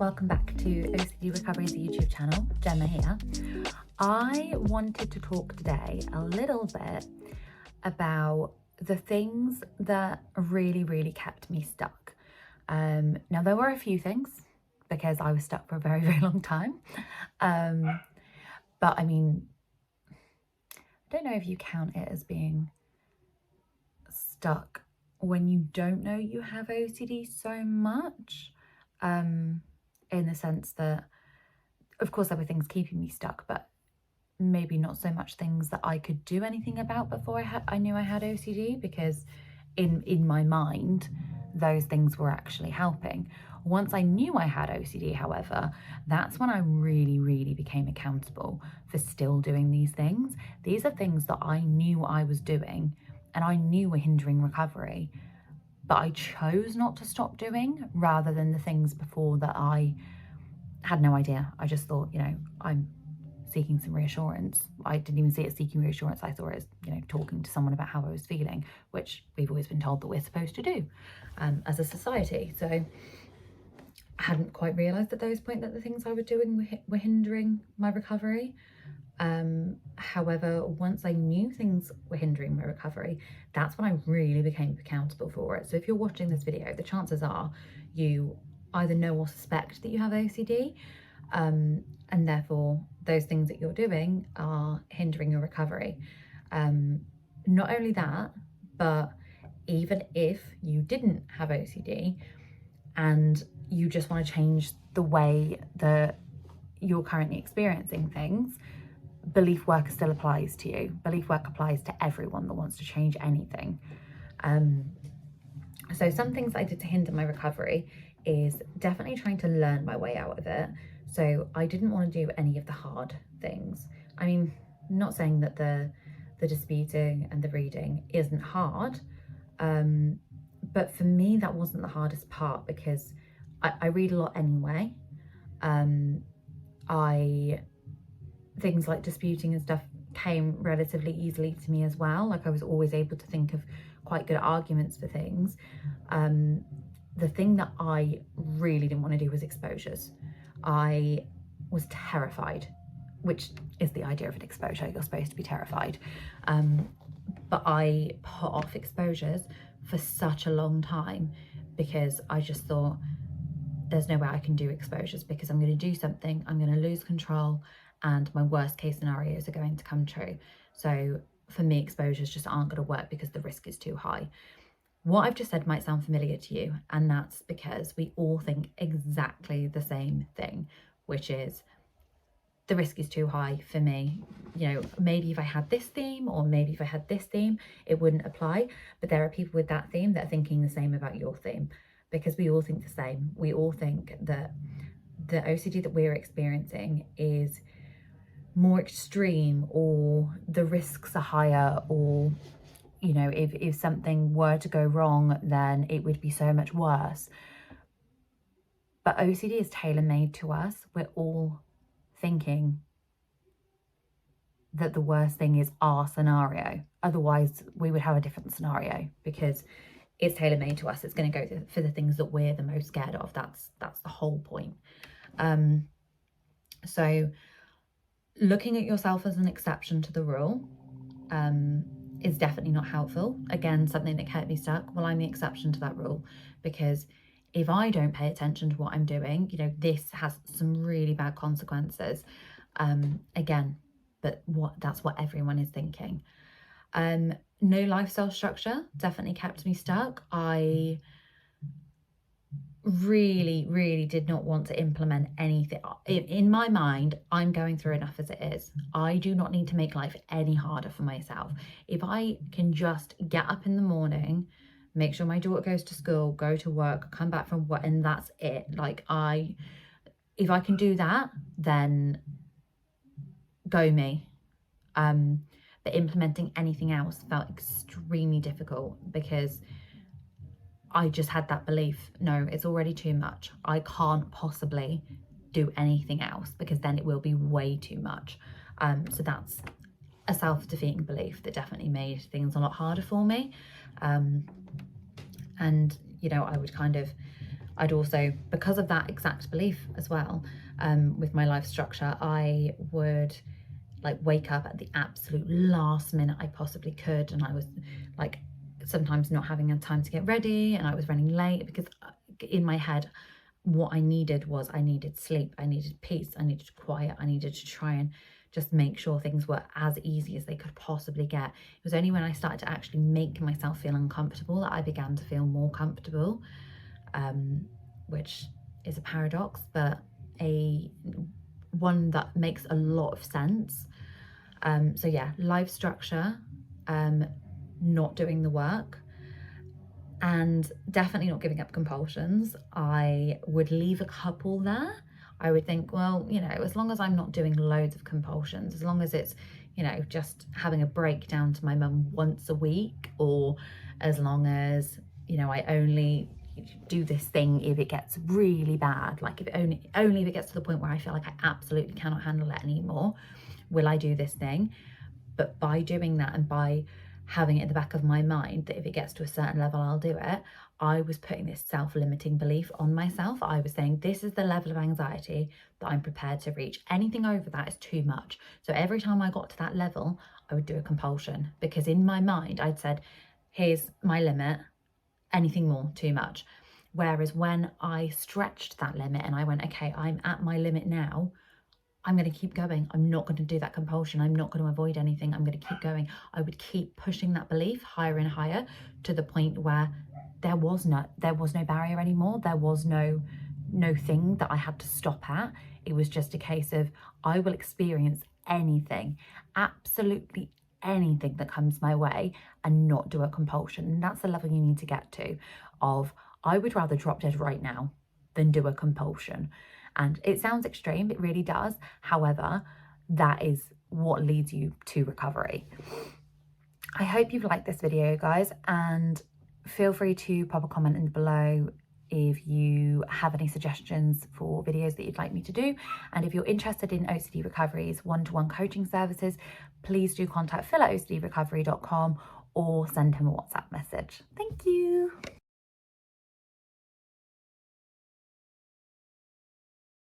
welcome back to OCD Recovery's YouTube channel. Gemma here. I wanted to talk today a little bit about the things that really kept me stuck. Now there were a few things because I was stuck for a very long time. But I mean, I don't know if you count it as being stuck when you don't know you have OCD so much. In the sense that, of course, there were things keeping me stuck, but maybe not so much things that I could do anything about before I knew I had OCD, because in my mind, those things were actually helping. Once I knew I had OCD, however, that's when I really became accountable for still doing these things. These are things that I knew I was doing and I knew were hindering recovery, but I chose not to stop doing, rather than the things before that I had no idea. I just thought, I'm seeking some reassurance. I didn't even see it as seeking reassurance. I saw it as, talking to someone about how I was feeling, which we've always been told that we're supposed to do as a society. So I hadn't quite realised at those points that the things I was doing were hindering my recovery. However, once I knew things were hindering my recovery, that's when I really became accountable for it. So if you're watching this video, the chances are you either know or suspect that you have OCD, and therefore those things that you're doing are hindering your recovery. Not only that, but even if you didn't have OCD and you just want to change the way that you're currently experiencing things, belief work still applies to you. Belief work applies to everyone that wants to change anything. So some things I did to hinder my recovery is definitely trying to learn my way out of it. So I didn't want to do any of the hard things. I mean, not saying that the disputing and the reading isn't hard, but for me that wasn't the hardest part, because I read a lot anyway. Things like disputing and stuff came relatively easily to me as well. Like, I was always able to think of quite good arguments for things. The thing that I really didn't want to do was exposures. I was terrified, which is the idea of an exposure. You're supposed to be terrified. But I put off exposures for such a long time because I just thought, there's no way I can do exposures because I'm going to do something, I'm going to lose control, and my worst case scenarios are going to come true. So for me, exposures just aren't going to work because the risk is too high. What I've just said might sound familiar to you, and that's because we all think exactly the same thing, which is the risk is too high for me. Maybe if I had this theme, or maybe if I had this theme, it wouldn't apply. But there are people with that theme that are thinking the same about your theme, because we all think the same. We all think that the OCD that we're experiencing is more extreme, or the risks are higher, or if something were to go wrong, then it would be so much worse. But OCD is tailor-made to us. We're all thinking that the worst thing is our scenario. Otherwise, we would have a different scenario, because it's tailor-made to us. It's going to go for the things that we're the most scared of. That's the whole point. So looking at yourself as an exception to the rule is definitely not helpful. Again, something that kept me stuck. Well, I'm the exception to that rule, because if I don't pay attention to what I'm doing, this has some really bad consequences. Again, but that's what everyone is thinking. No lifestyle structure definitely kept me stuck. I really did not want to implement anything. In my mind, I'm going through enough as it is. I do not need to make life any harder for myself. If I can just get up in the morning, make sure my daughter goes to school, go to work, come back from work, and that's it. If I can do that, then go me. But implementing anything else felt extremely difficult, because I just had that belief, no, it's already too much. I can't possibly do anything else, because then it will be way too much. So that's a self-defeating belief that definitely made things a lot harder for me. And I would I'd also, because of that exact belief as well, with my life structure, I would like wake up at the absolute last minute I possibly could, and I was like sometimes not having a time to get ready, and I was running late because in my head what I needed was I needed sleep, I needed peace, I needed quiet, I needed to try and just make sure things were as easy as they could possibly get. It was only when I started to actually make myself feel uncomfortable that I began to feel more comfortable, which is a paradox, but one that makes a lot of sense. So yeah, life structure, not doing the work, and definitely not giving up compulsions. I would leave a couple there. I would think, well, you know, as long as I'm not doing loads of compulsions, as long as it's, you know, just having a breakdown to my mum once a week, or as long as, you know, I only do this thing if it gets really bad, like if only if it gets to the point where I feel like I absolutely cannot handle it anymore, will I do this thing. But by doing that, and by having it in the back of my mind that if it gets to a certain level, I'll do it, I was putting this self-limiting belief on myself. I was saying, this is the level of anxiety that I'm prepared to reach. Anything over that is too much. So every time I got to that level, I would do a compulsion, because in my mind, I'd said, here's my limit, anything more, too much. Whereas when I stretched that limit and I went, okay, I'm at my limit now, I'm going to keep going. I'm not going to do that compulsion. I'm not going to avoid anything. I'm going to keep going. I would keep pushing that belief higher and higher to the point where there was no barrier anymore. There was no thing that I had to stop at. It was just a case of, I will experience anything, absolutely anything that comes my way, and not do a compulsion. And that's the level you need to get to, of I would rather drop dead right now than do a compulsion. And it sounds extreme, it really does. However, that is what leads you to recovery. I hope you've liked this video, guys, and feel free to pop a comment in below if you have any suggestions for videos that you'd like me to do. And if you're interested in OCD Recovery's one-to-one coaching services, please do contact Phil at ocdrecovery.com or send him a WhatsApp message. Thank you.